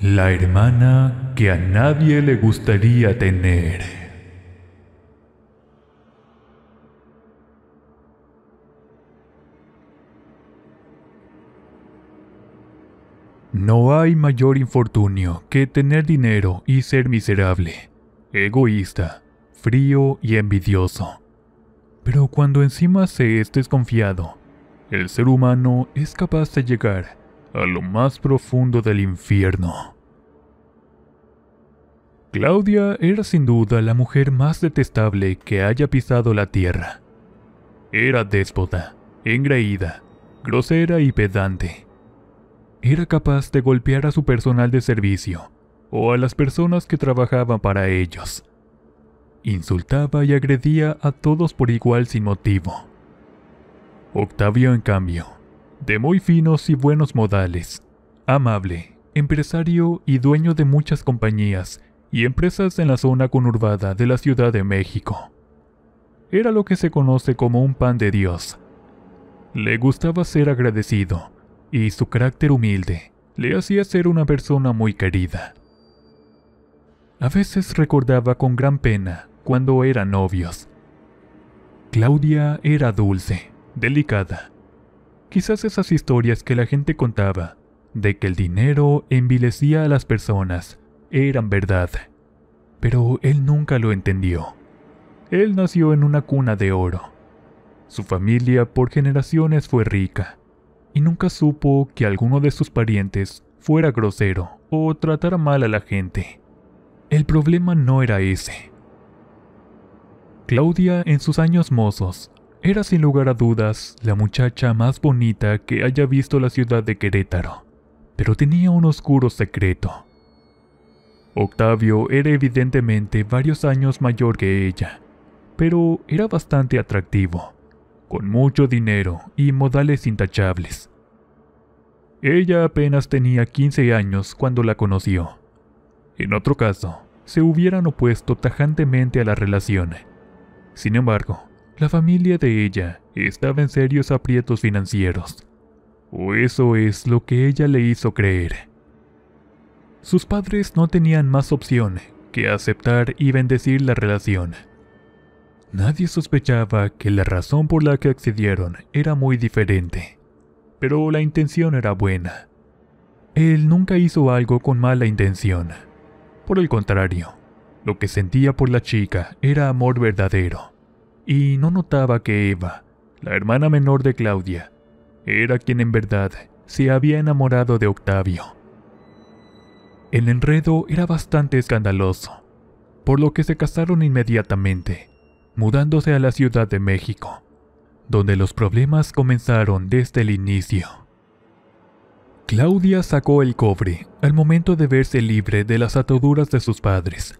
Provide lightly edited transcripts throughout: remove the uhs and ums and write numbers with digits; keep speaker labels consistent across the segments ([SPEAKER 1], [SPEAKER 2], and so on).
[SPEAKER 1] La hermana que a nadie le gustaría tener. No hay mayor infortunio que tener dinero y ser miserable, egoísta, frío y envidioso. Pero cuando encima se es desconfiado, el ser humano es capaz de llegar a lo más profundo del infierno. Claudia era sin duda la mujer más detestable que haya pisado la tierra. Era déspota, engreída, grosera y pedante. Era capaz de golpear a su personal de servicio o a las personas que trabajaban para ellos. Insultaba y agredía a todos por igual sin motivo. Octavio, en cambio, de muy finos y buenos modales, amable, empresario y dueño de muchas compañías y empresas en la zona conurbada de la Ciudad de México. Era lo que se conoce como un pan de Dios. Le gustaba ser agradecido, y su carácter humilde le hacía ser una persona muy querida. A veces recordaba con gran pena cuando eran novios. Claudia era dulce, delicada. Quizás esas historias que la gente contaba, de que el dinero envilecía a las personas, eran verdad. Pero él nunca lo entendió. Él nació en una cuna de oro. Su familia por generaciones fue rica, y nunca supo que alguno de sus parientes fuera grosero o tratara mal a la gente. El problema no era ese. Claudia, en sus años mozos, era sin lugar a dudas la muchacha más bonita que haya visto la ciudad de Querétaro, pero tenía un oscuro secreto. Octavio era evidentemente varios años mayor que ella, pero era bastante atractivo, con mucho dinero y modales intachables. Ella apenas tenía 15 años cuando la conoció. En otro caso, se hubieran opuesto tajantemente a la relación. Sin embargo, la familia de ella estaba en serios aprietos financieros, o eso es lo que ella le hizo creer. Sus padres no tenían más opción que aceptar y bendecir la relación. Nadie sospechaba que la razón por la que accedieron era muy diferente, pero la intención era buena. Él nunca hizo algo con mala intención. Por el contrario, lo que sentía por la chica era amor verdadero, y no notaba que Eva, la hermana menor de Claudia, era quien en verdad se había enamorado de Octavio. El enredo era bastante escandaloso, por lo que se casaron inmediatamente, mudándose a la Ciudad de México, donde los problemas comenzaron desde el inicio. Claudia sacó el cobre al momento de verse libre de las ataduras de sus padres.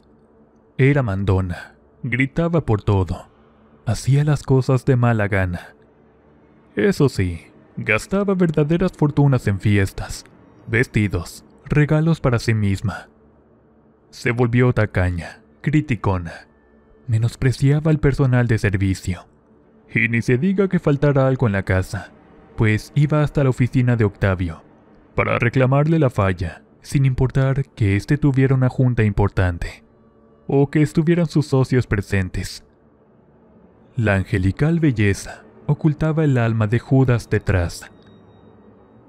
[SPEAKER 1] Era mandona, gritaba por todo, hacía las cosas de mala gana. Eso sí, gastaba verdaderas fortunas en fiestas, vestidos, regalos para sí misma. Se volvió tacaña, criticona, menospreciaba al personal de servicio. Y ni se diga que faltara algo en la casa, pues iba hasta la oficina de Octavio para reclamarle la falla, sin importar que éste tuviera una junta importante, o que estuvieran sus socios presentes. La angelical belleza ocultaba el alma de Judas detrás.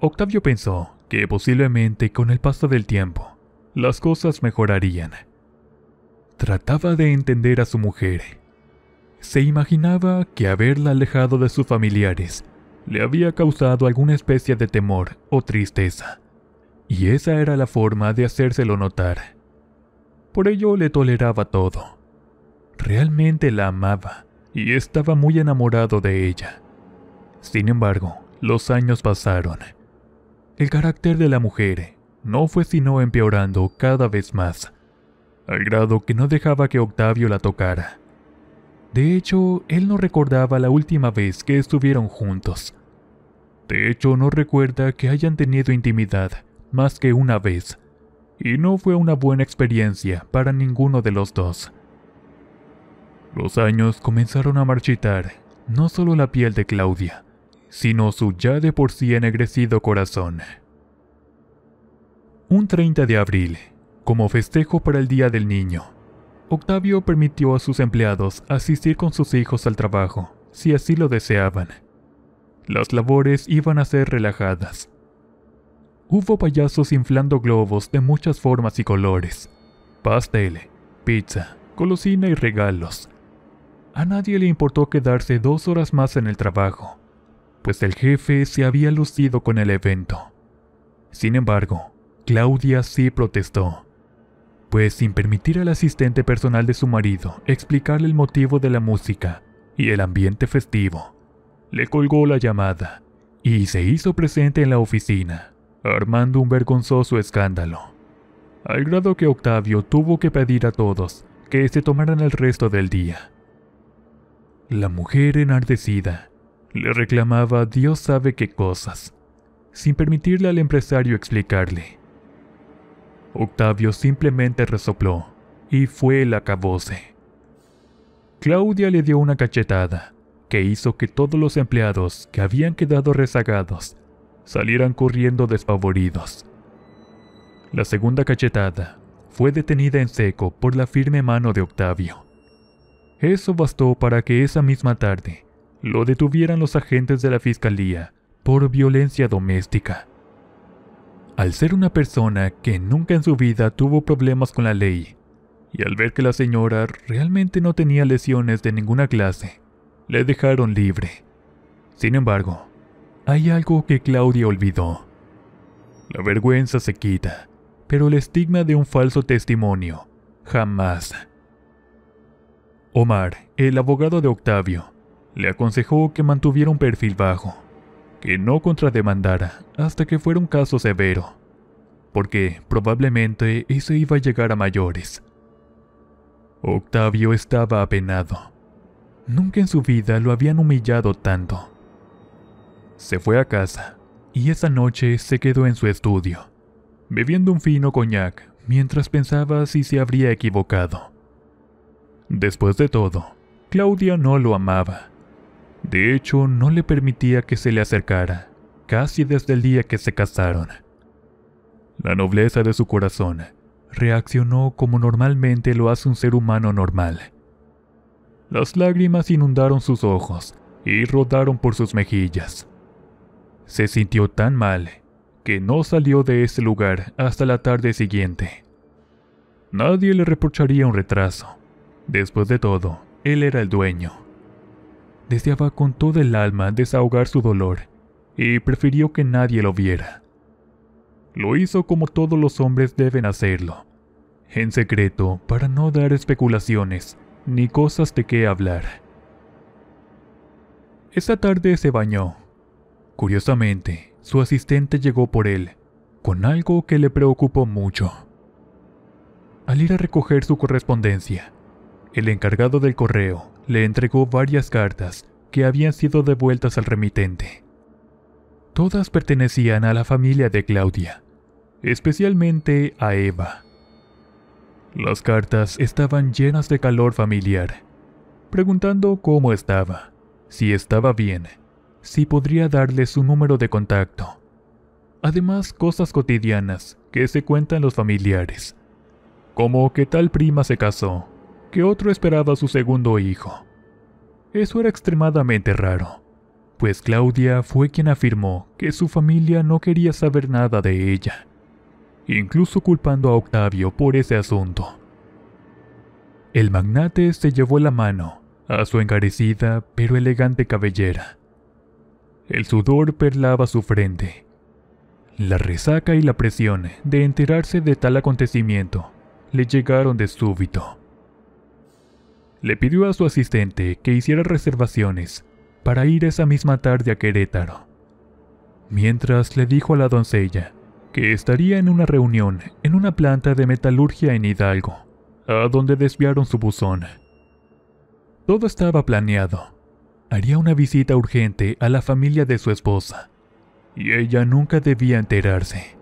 [SPEAKER 1] Octavio pensó que posiblemente con el paso del tiempo, las cosas mejorarían. Trataba de entender a su mujer. Se imaginaba que haberla alejado de sus familiares le había causado alguna especie de temor o tristeza, y esa era la forma de hacérselo notar. Por ello le toleraba todo. Realmente la amaba y estaba muy enamorado de ella. Sin embargo, los años pasaron. El carácter de la mujer no fue sino empeorando cada vez más, al grado que no dejaba que Octavio la tocara. De hecho, él no recordaba la última vez que estuvieron juntos. De hecho, no recuerda que hayan tenido intimidad más que una vez, y no fue una buena experiencia para ninguno de los dos. Los años comenzaron a marchitar no solo la piel de Claudia, sino su ya de por sí ennegrecido corazón. Un 30 de abril, como festejo para el Día del Niño, Octavio permitió a sus empleados asistir con sus hijos al trabajo, si así lo deseaban. Las labores iban a ser relajadas. Hubo payasos inflando globos de muchas formas y colores, pastel, pizza, golosina y regalos. A nadie le importó quedarse 2 horas más en el trabajo, pues el jefe se había lucido con el evento. Sin embargo, Claudia sí protestó, pues sin permitir al asistente personal de su marido explicarle el motivo de la música y el ambiente festivo, le colgó la llamada y se hizo presente en la oficina, armando un vergonzoso escándalo, al grado que Octavio tuvo que pedir a todos que se tomaran el resto del día. La mujer enardecida le reclamaba Dios sabe qué cosas, sin permitirle al empresario explicarle. Octavio simplemente resopló y fue el acabose. Claudia le dio una cachetada que hizo que todos los empleados que habían quedado rezagados salieran corriendo despavoridos. La segunda cachetada fue detenida en seco por la firme mano de Octavio. Eso bastó para que esa misma tarde lo detuvieran los agentes de la fiscalía por violencia doméstica. Al ser una persona que nunca en su vida tuvo problemas con la ley, y al ver que la señora realmente no tenía lesiones de ninguna clase, le dejaron libre. Sin embargo, hay algo que Claudia olvidó. La vergüenza se quita, pero el estigma de un falso testimonio, jamás. Omar, el abogado de Octavio, le aconsejó que mantuviera un perfil bajo, que no contrademandara hasta que fuera un caso severo, porque probablemente eso iba a llegar a mayores. Octavio estaba apenado. Nunca en su vida lo habían humillado tanto. Se fue a casa, y esa noche se quedó en su estudio, bebiendo un fino coñac mientras pensaba si se habría equivocado. Después de todo, Claudia no lo amaba. De hecho, no le permitía que se le acercara, casi desde el día que se casaron. La nobleza de su corazón reaccionó como normalmente lo hace un ser humano normal. Las lágrimas inundaron sus ojos y rodaron por sus mejillas. Se sintió tan mal que no salió de ese lugar hasta la tarde siguiente. Nadie le reprocharía un retraso. Después de todo, él era el dueño. Deseaba con todo el alma desahogar su dolor y prefirió que nadie lo viera. Lo hizo como todos los hombres deben hacerlo, en secreto para no dar especulaciones ni cosas de qué hablar. Esa tarde se bañó. Curiosamente, su asistente llegó por él, con algo que le preocupó mucho. Al ir a recoger su correspondencia, el encargado del correo le entregó varias cartas que habían sido devueltas al remitente. Todas pertenecían a la familia de Claudia, especialmente a Eva. Las cartas estaban llenas de calor familiar, preguntando cómo estaba, si estaba bien, si podría darle su número de contacto. Además, cosas cotidianas que se cuentan los familiares, como que tal prima se casó, que otro esperaba a su segundo hijo. Eso era extremadamente raro, pues Claudia fue quien afirmó que su familia no quería saber nada de ella, incluso culpando a Octavio por ese asunto. El magnate se llevó la mano a su encarecida pero elegante cabellera. El sudor perlaba su frente. La resaca y la presión de enterarse de tal acontecimiento le llegaron de súbito. Le pidió a su asistente que hiciera reservaciones para ir esa misma tarde a Querétaro, mientras le dijo a la doncella que estaría en una reunión en una planta de metalurgia en Hidalgo, a donde desviaron su buzón. Todo estaba planeado. Haría una visita urgente a la familia de su esposa, y ella nunca debía enterarse.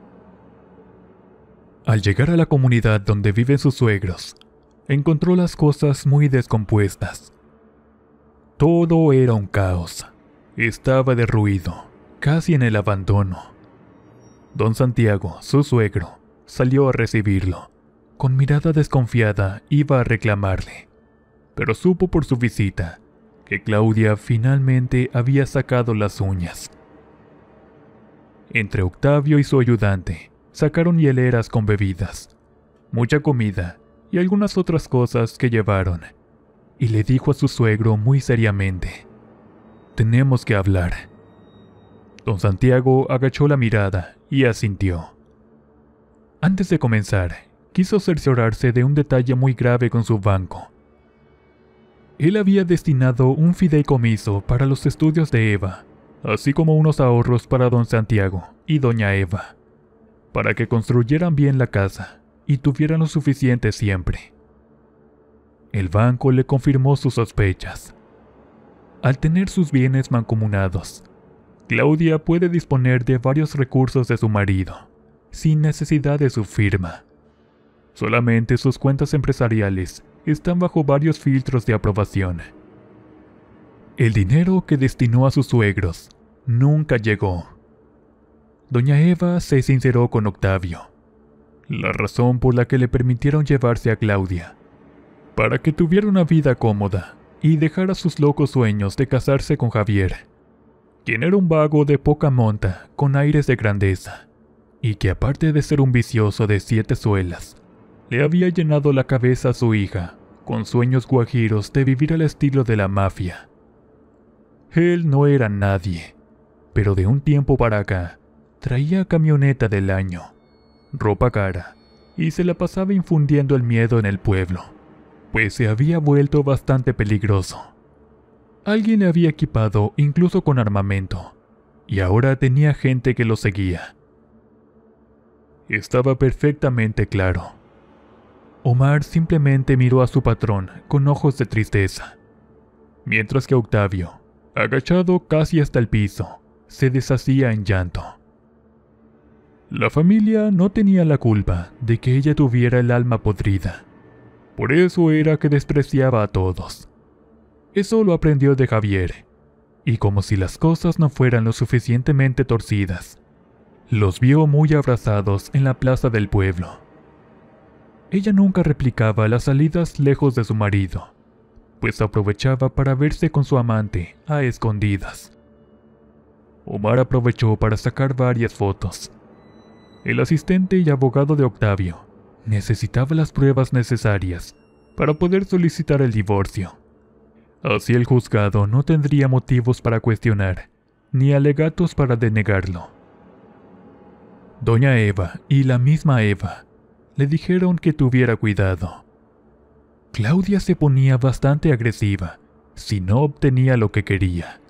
[SPEAKER 1] Al llegar a la comunidad donde viven sus suegros, encontró las cosas muy descompuestas. Todo era un caos. Estaba derruido, casi en el abandono. Don Santiago, su suegro, salió a recibirlo. Con mirada desconfiada iba a reclamarle, pero supo por su visita que Claudia finalmente había sacado las uñas. Entre Octavio y su ayudante sacaron hieleras con bebidas, mucha comida y algunas otras cosas que llevaron, y le dijo a su suegro muy seriamente: «Tenemos que hablar». Don Santiago agachó la mirada y asintió. Antes de comenzar, quiso cerciorarse de un detalle muy grave con su banco. Él había destinado un fideicomiso para los estudios de Eva, así como unos ahorros para don Santiago y doña Eva, para que construyeran bien la casa y tuvieran lo suficiente siempre. El banco le confirmó sus sospechas. Al tener sus bienes mancomunados, Claudia puede disponer de varios recursos de su marido, sin necesidad de su firma. Solamente sus cuentas empresariales están bajo varios filtros de aprobación. El dinero que destinó a sus suegros nunca llegó. Doña Eva se sinceró con Octavio. La razón por la que le permitieron llevarse a Claudia, para que tuviera una vida cómoda y dejara sus locos sueños de casarse con Javier, quien era un vago de poca monta con aires de grandeza, y que aparte de ser un vicioso de 7 suelas, le había llenado la cabeza a su hija con sueños guajiros de vivir al estilo de la mafia. Él no era nadie, pero de un tiempo para acá traía camioneta del año, ropa cara, y se la pasaba infundiendo el miedo en el pueblo, pues se había vuelto bastante peligroso. Alguien le había equipado incluso con armamento, y ahora tenía gente que lo seguía. Estaba perfectamente claro. Omar simplemente miró a su patrón con ojos de tristeza, mientras que Octavio, agachado casi hasta el piso, se deshacía en llanto. La familia no tenía la culpa de que ella tuviera el alma podrida. Por eso era que despreciaba a todos. Eso lo aprendió de Javier, y como si las cosas no fueran lo suficientemente torcidas, los vio muy abrazados en la plaza del pueblo. Ella nunca replicaba las salidas lejos de su marido, pues aprovechaba para verse con su amante a escondidas. Omar aprovechó para sacar varias fotos. El asistente y abogado de Octavio necesitaba las pruebas necesarias para poder solicitar el divorcio. Así el juzgado no tendría motivos para cuestionar, ni alegatos para denegarlo. Doña Eva y la misma Eva le dijeron que tuviera cuidado. Claudia se ponía bastante agresiva si no obtenía lo que quería.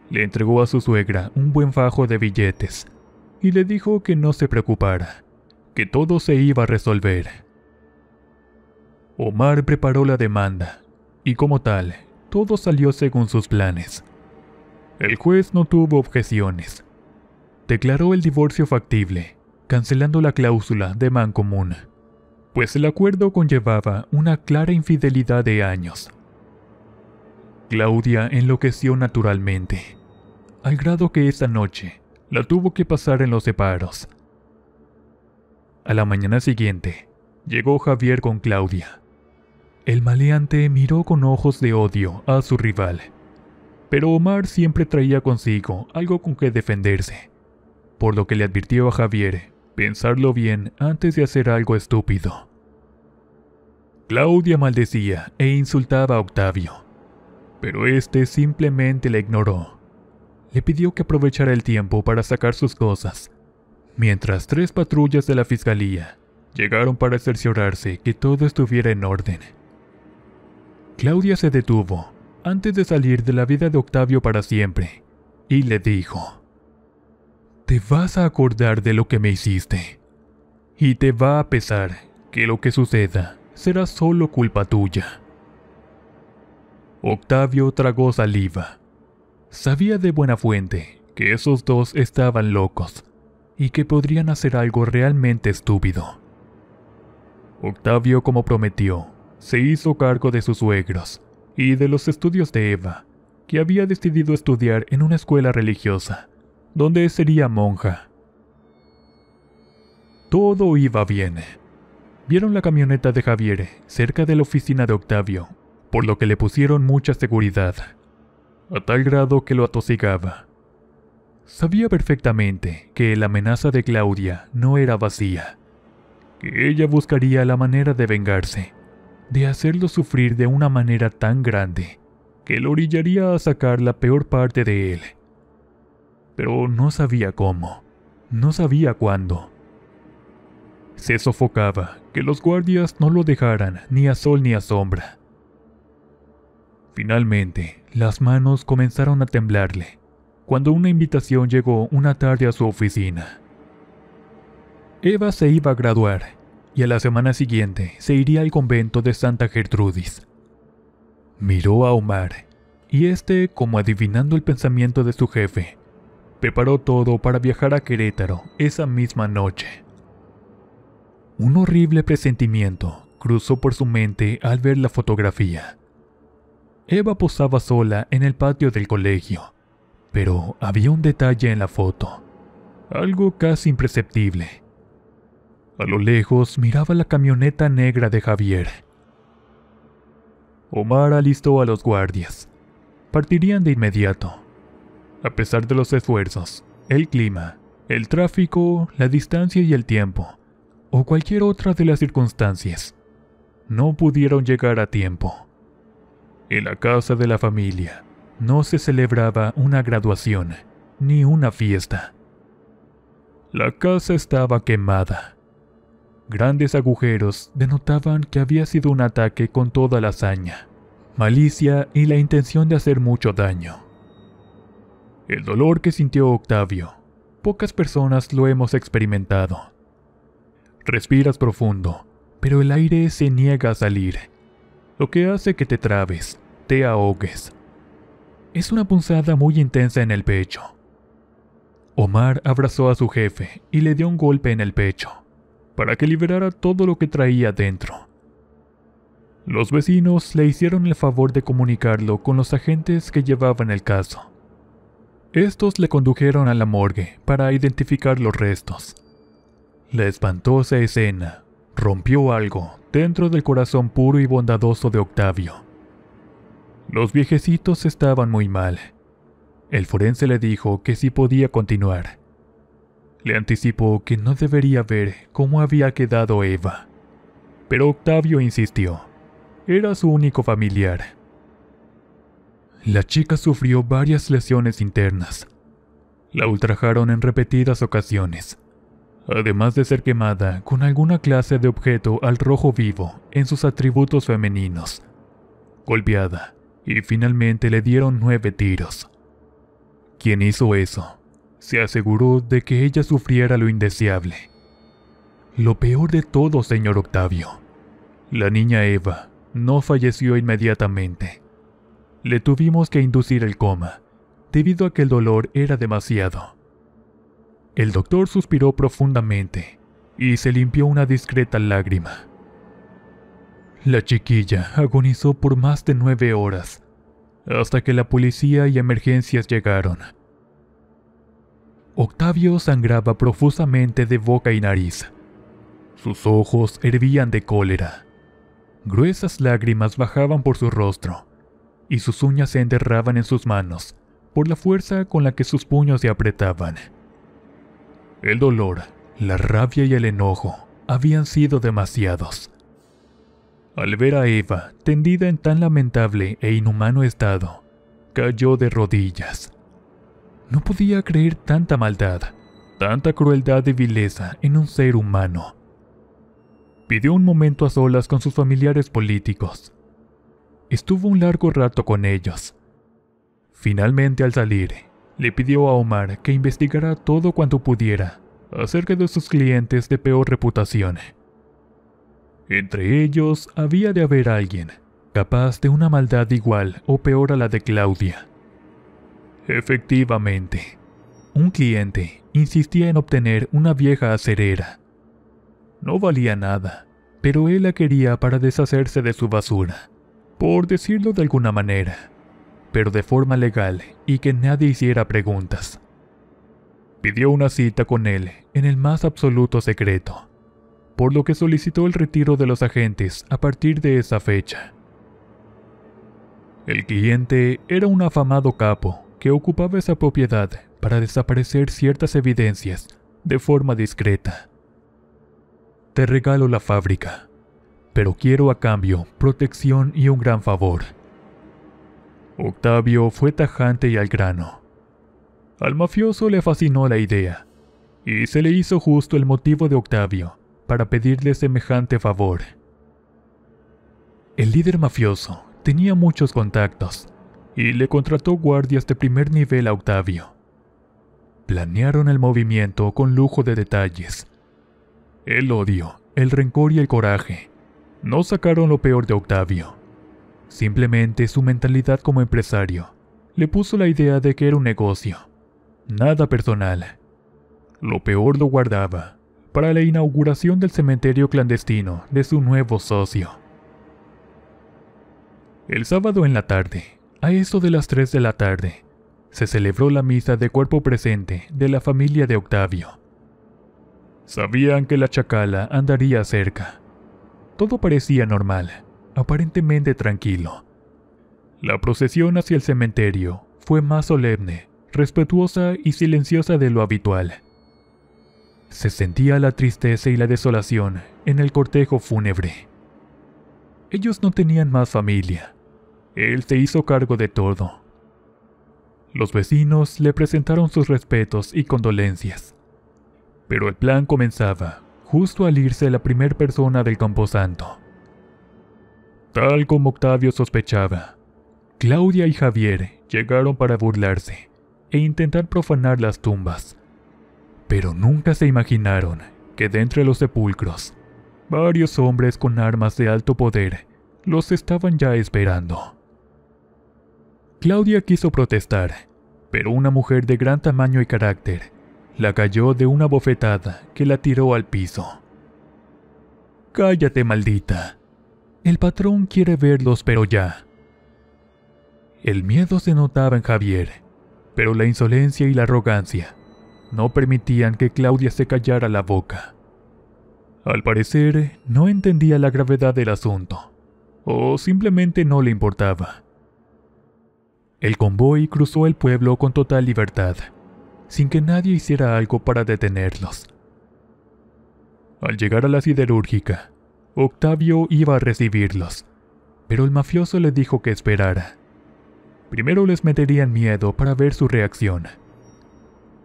[SPEAKER 1] Le entregó a su suegra un buen fajo de billetes y le dijo que no se preocupara, que todo se iba a resolver. Omar preparó la demanda y como tal, todo salió según sus planes. El juez no tuvo objeciones. Declaró el divorcio factible, cancelando la cláusula de mancomún, pues el acuerdo conllevaba una clara infidelidad de años. Claudia enloqueció naturalmente, al grado que esa noche la tuvo que pasar en los separos. A la mañana siguiente, llegó Javier con Claudia. El maleante miró con ojos de odio a su rival, pero Omar siempre traía consigo algo con que defenderse, por lo que le advirtió a Javier pensarlo bien antes de hacer algo estúpido. Claudia maldecía e insultaba a Octavio, pero este simplemente la ignoró. Le pidió que aprovechara el tiempo para sacar sus cosas, mientras 3 patrullas de la fiscalía llegaron para cerciorarse que todo estuviera en orden. Claudia se detuvo antes de salir de la vida de Octavio para siempre y le dijo: «Te vas a acordar de lo que me hiciste, y te va a pesar que lo que suceda será solo culpa tuya». Octavio tragó saliva. Sabía de buena fuente que esos dos estaban locos y que podrían hacer algo realmente estúpido. Octavio, como prometió, se hizo cargo de sus suegros y de los estudios de Eva, que había decidido estudiar en una escuela religiosa, donde sería monja. Todo iba bien. Vieron la camioneta de Javier cerca de la oficina de Octavio, por lo que le pusieron mucha seguridad, a tal grado que lo atosigaba. Sabía perfectamente que la amenaza de Claudia no era vacía, que ella buscaría la manera de vengarse, de hacerlo sufrir de una manera tan grande que lo orillaría a sacar la peor parte de él. Pero no sabía cómo, no sabía cuándo. Se sofocaba que los guardias no lo dejaran ni a sol ni a sombra. Finalmente, las manos comenzaron a temblarle cuando una invitación llegó una tarde a su oficina. Eva se iba a graduar y a la semana siguiente se iría al convento de Santa Gertrudis. Miró a Omar y este, como adivinando el pensamiento de su jefe, preparó todo para viajar a Querétaro esa misma noche. Un horrible presentimiento cruzó por su mente al ver la fotografía. Eva posaba sola en el patio del colegio, pero había un detalle en la foto, algo casi imperceptible. A lo lejos miraba la camioneta negra de Javier. Omar alistó a los guardias. Partirían de inmediato. A pesar de los esfuerzos, el clima, el tráfico, la distancia y el tiempo, o cualquier otra de las circunstancias, no pudieron llegar a tiempo. En la casa de la familia no se celebraba una graduación ni una fiesta. La casa estaba quemada. Grandes agujeros denotaban que había sido un ataque con toda la hazaña, malicia y la intención de hacer mucho daño. El dolor que sintió Octavio, pocas personas lo hemos experimentado. Respiras profundo, pero el aire se niega a salir, lo que hace que te trabes, te ahogues. Es una punzada muy intensa en el pecho. Omar abrazó a su jefe y le dio un golpe en el pecho, para que liberara todo lo que traía dentro. Los vecinos le hicieron el favor de comunicarlo con los agentes que llevaban el caso. Estos le condujeron a la morgue para identificar los restos. La espantosa escena rompió algo dentro del corazón puro y bondadoso de Octavio. Los viejecitos estaban muy mal. El forense le dijo que sí podía continuar. Le anticipó que no debería ver cómo había quedado Eva. Pero Octavio insistió. Era su único familiar. La chica sufrió varias lesiones internas. La ultrajaron en repetidas ocasiones, además de ser quemada con alguna clase de objeto al rojo vivo en sus atributos femeninos. Golpeada, y finalmente le dieron 9 tiros. Quien hizo eso se aseguró de que ella sufriera lo indeseable. Lo peor de todo, señor Octavio, la niña Eva no falleció inmediatamente. Le tuvimos que inducir el coma, debido a que el dolor era demasiado. El doctor suspiró profundamente y se limpió una discreta lágrima. La chiquilla agonizó por más de 9 horas, hasta que la policía y emergencias llegaron. Octavio sangraba profusamente de boca y nariz. Sus ojos hervían de cólera. Gruesas lágrimas bajaban por su rostro, y sus uñas se enterraban en sus manos por la fuerza con la que sus puños se apretaban. El dolor, la rabia y el enojo habían sido demasiados. Al ver a Eva tendida en tan lamentable e inhumano estado, cayó de rodillas. No podía creer tanta maldad, tanta crueldad y vileza en un ser humano. Pidió un momento a solas con sus familiares políticos. Estuvo un largo rato con ellos. Finalmente, al salir, le pidió a Omar que investigara todo cuanto pudiera acerca de sus clientes de peor reputación. Entre ellos había de haber alguien capaz de una maldad igual o peor a la de Claudia. Efectivamente, un cliente insistía en obtener una vieja acerera. No valía nada, pero él la quería para deshacerse de su basura, por decirlo de alguna manera, pero de forma legal y que nadie hiciera preguntas. Pidió una cita con él en el más absoluto secreto, por lo que solicitó el retiro de los agentes a partir de esa fecha. El cliente era un afamado capo que ocupaba esa propiedad para desaparecer ciertas evidencias de forma discreta. Te regalo la fábrica, pero quiero a cambio protección y un gran favor. Octavio fue tajante y al grano. Al mafioso le fascinó la idea, y se le hizo justo el motivo de Octavio para pedirle semejante favor. El líder mafioso tenía muchos contactos y le contrató guardias de primer nivel a Octavio. Planearon el movimiento con lujo de detalles. El odio, el rencor y el coraje no sacaron lo peor de Octavio. Simplemente su mentalidad como empresario le puso la idea de que era un negocio, nada personal. Lo peor lo guardaba para la inauguración del cementerio clandestino de su nuevo socio. El sábado en la tarde, a eso de las 3 de la tarde, se celebró la misa de cuerpo presente de la familia de Octavio. Sabían que la chacala andaría cerca. Todo parecía normal, aparentemente tranquilo. La procesión hacia el cementerio fue más solemne, respetuosa y silenciosa de lo habitual. Se sentía la tristeza y la desolación en el cortejo fúnebre. Ellos no tenían más familia. Él se hizo cargo de todo. Los vecinos le presentaron sus respetos y condolencias. Pero el plan comenzaba justo al irse la primer persona del camposanto. Tal como Octavio sospechaba, Claudia y Javier llegaron para burlarse e intentar profanar las tumbas. Pero nunca se imaginaron que de entre los sepulcros, varios hombres con armas de alto poder los estaban ya esperando. Claudia quiso protestar, pero una mujer de gran tamaño y carácter la cayó de una bofetada que la tiró al piso. «Cállate, maldita. El patrón quiere verlos, pero ya». El miedo se notaba en Javier, pero la insolencia y la arrogancia no permitían que Claudia se callara la boca. Al parecer, no entendía la gravedad del asunto, o simplemente no le importaba. El convoy cruzó el pueblo con total libertad, sin que nadie hiciera algo para detenerlos. Al llegar a la siderúrgica, Octavio iba a recibirlos, pero el mafioso le dijo que esperara. Primero les meterían miedo para ver su reacción.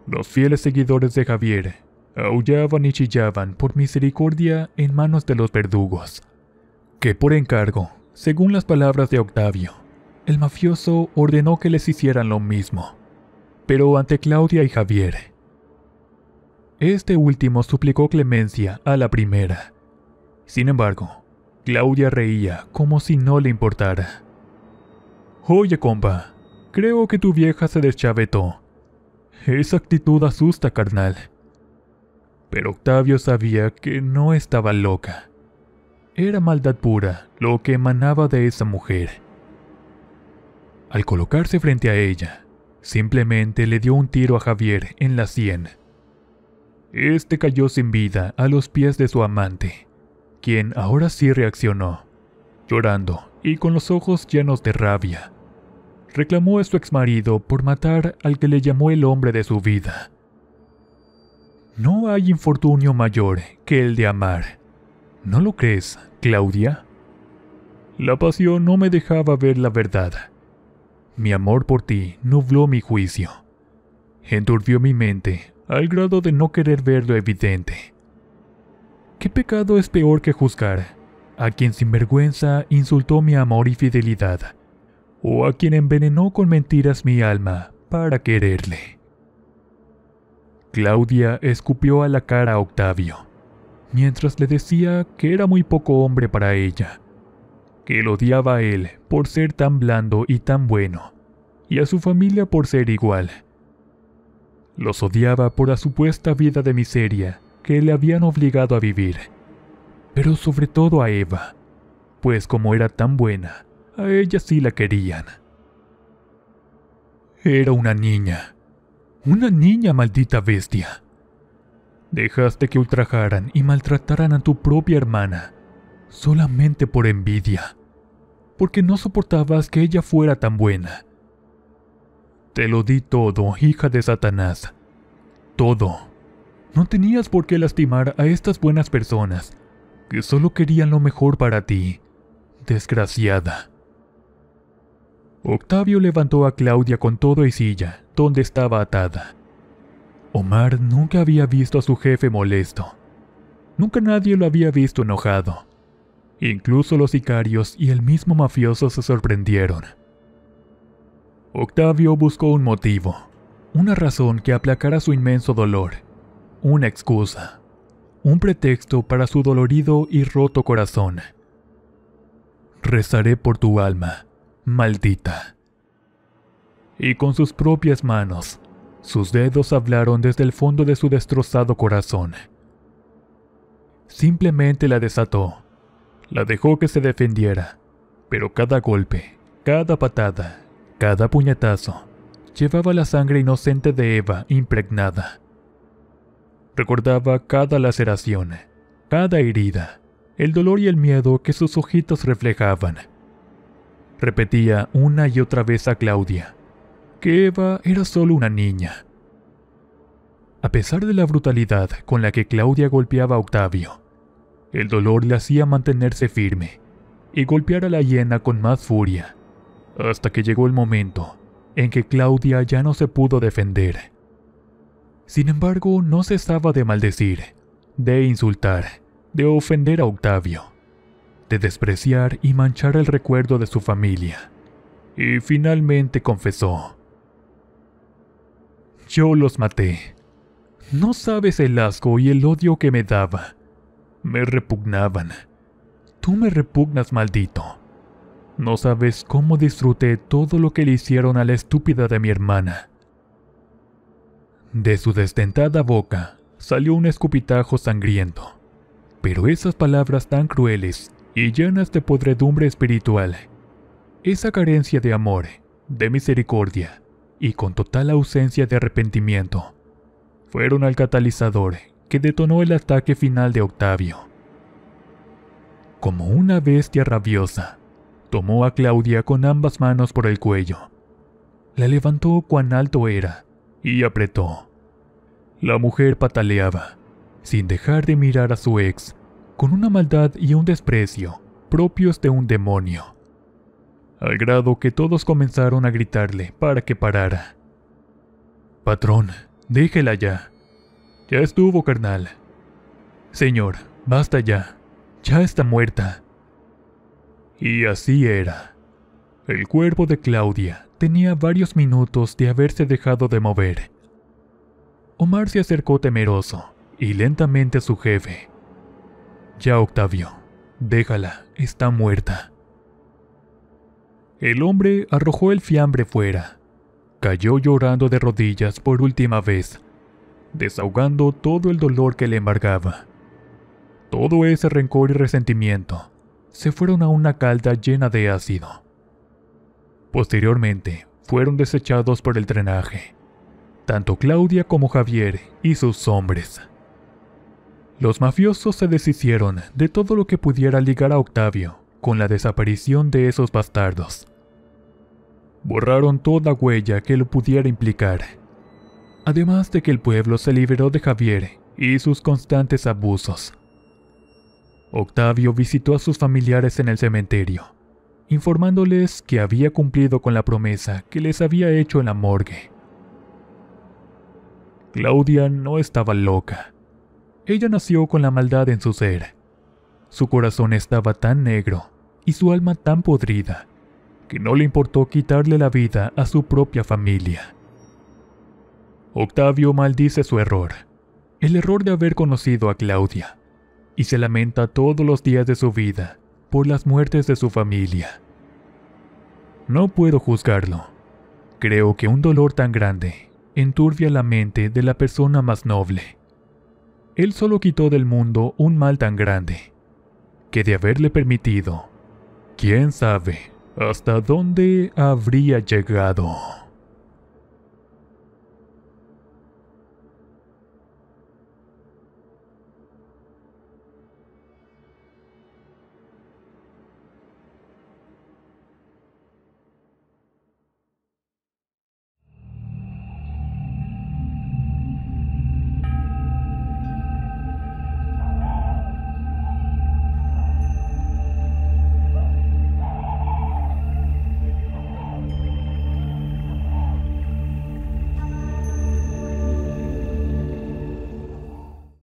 [SPEAKER 1] Los fieles seguidores de Javier aullaban y chillaban por misericordia en manos de los verdugos, que por encargo, según las palabras de Octavio, el mafioso ordenó que les hicieran lo mismo, pero ante Claudia y Javier. Este último suplicó clemencia a la primera. Sin embargo, Claudia reía como si no le importara. «Oye, compa, creo que tu vieja se deschavetó. Esa actitud asusta, carnal». Pero Octavio sabía que no estaba loca. Era maldad pura lo que emanaba de esa mujer. Al colocarse frente a ella, simplemente le dio un tiro a Javier en la sien. Este cayó sin vida a los pies de su amante, quien ahora sí reaccionó, llorando y con los ojos llenos de rabia. Reclamó a su exmarido por matar al que le llamó el hombre de su vida. No hay infortunio mayor que el de amar. ¿No lo crees, Claudia? La pasión no me dejaba ver la verdad. Mi amor por ti nubló mi juicio. Enturbió mi mente al grado de no querer ver lo evidente. ¿Qué pecado es peor que juzgar a quien sin vergüenza insultó mi amor y fidelidad, o a quien envenenó con mentiras mi alma para quererle? Claudia escupió a la cara a Octavio, mientras le decía que era muy poco hombre para ella, que lo odiaba a él por ser tan blando y tan bueno, y a su familia por ser igual. Los odiaba por la supuesta vida de miseria que le habían obligado a vivir, pero sobre todo a Eva, pues como era tan buena, a ella sí la querían. Era una niña. Una niña, maldita bestia. Dejaste que ultrajaran y maltrataran a tu propia hermana, solamente por envidia, porque no soportabas que ella fuera tan buena. Te lo di todo, hija de Satanás. Todo. No tenías por qué lastimar a estas buenas personas, que solo querían lo mejor para ti, desgraciada. Octavio levantó a Claudia con todo y silla, donde estaba atada. Omar nunca había visto a su jefe molesto. Nunca nadie lo había visto enojado. Incluso los sicarios y el mismo mafioso se sorprendieron. Octavio buscó un motivo, una razón que aplacara su inmenso dolor, una excusa, un pretexto para su dolorido y roto corazón. Rezaré por tu alma, maldita. Y con sus propias manos, sus dedos hablaron desde el fondo de su destrozado corazón. Simplemente la desató, la dejó que se defendiera, pero cada golpe, cada patada, cada puñetazo, llevaba la sangre inocente de Eva impregnada. Recordaba cada laceración, cada herida, el dolor y el miedo que sus ojitos reflejaban. Repetía una y otra vez a Claudia que Eva era solo una niña. A pesar de la brutalidad con la que Claudia golpeaba a Octavio, el dolor le hacía mantenerse firme y golpear a la hiena con más furia, hasta que llegó el momento en que Claudia ya no se pudo defender. Sin embargo, no cesaba de maldecir, de insultar, de ofender a Octavio, de despreciar y manchar el recuerdo de su familia. Y finalmente confesó: yo los maté. No sabes el asco y el odio que me daba. Me repugnaban. Tú me repugnas, maldito. No sabes cómo disfruté todo lo que le hicieron a la estúpida de mi hermana. De su desdentada boca salió un escupitajo sangriento, pero esas palabras tan crueles y llenas de podredumbre espiritual, esa carencia de amor, de misericordia y con total ausencia de arrepentimiento, fueron el catalizador que detonó el ataque final de Octavio. Como una bestia rabiosa, tomó a Claudia con ambas manos por el cuello, la levantó cuán alto era y apretó. La mujer pataleaba, sin dejar de mirar a su ex, con una maldad y un desprecio propios de un demonio, al grado que todos comenzaron a gritarle para que parara. «Patrón, déjela ya. Ya estuvo, carnal. Señor, basta ya. Ya está muerta». Y así era. El cuerpo de Claudia tenía varios minutos de haberse dejado de mover. Omar se acercó temeroso y lentamente a su jefe. «Ya, Octavio, déjala, está muerta». El hombre arrojó el fiambre fuera. Cayó llorando de rodillas por última vez, desahogando todo el dolor que le embargaba. Todo ese rencor y resentimiento se fueron a una calda llena de ácido. Posteriormente, fueron desechados por el drenaje, tanto Claudia como Javier y sus hombres. Los mafiosos se deshicieron de todo lo que pudiera ligar a Octavio con la desaparición de esos bastardos. Borraron toda huella que lo pudiera implicar, además de que el pueblo se liberó de Javier y sus constantes abusos. Octavio visitó a sus familiares en el cementerio, informándoles que había cumplido con la promesa que les había hecho en la morgue. Claudia no estaba loca. Ella nació con la maldad en su ser. Su corazón estaba tan negro y su alma tan podrida que no le importó quitarle la vida a su propia familia. Octavio maldice su error, el error de haber conocido a Claudia, y se lamenta todos los días de su vida por las muertes de su familia. No puedo juzgarlo. Creo que un dolor tan grande enturbia la mente de la persona más noble. Él solo quitó del mundo un mal tan grande, que de haberle permitido, quién sabe hasta dónde habría llegado.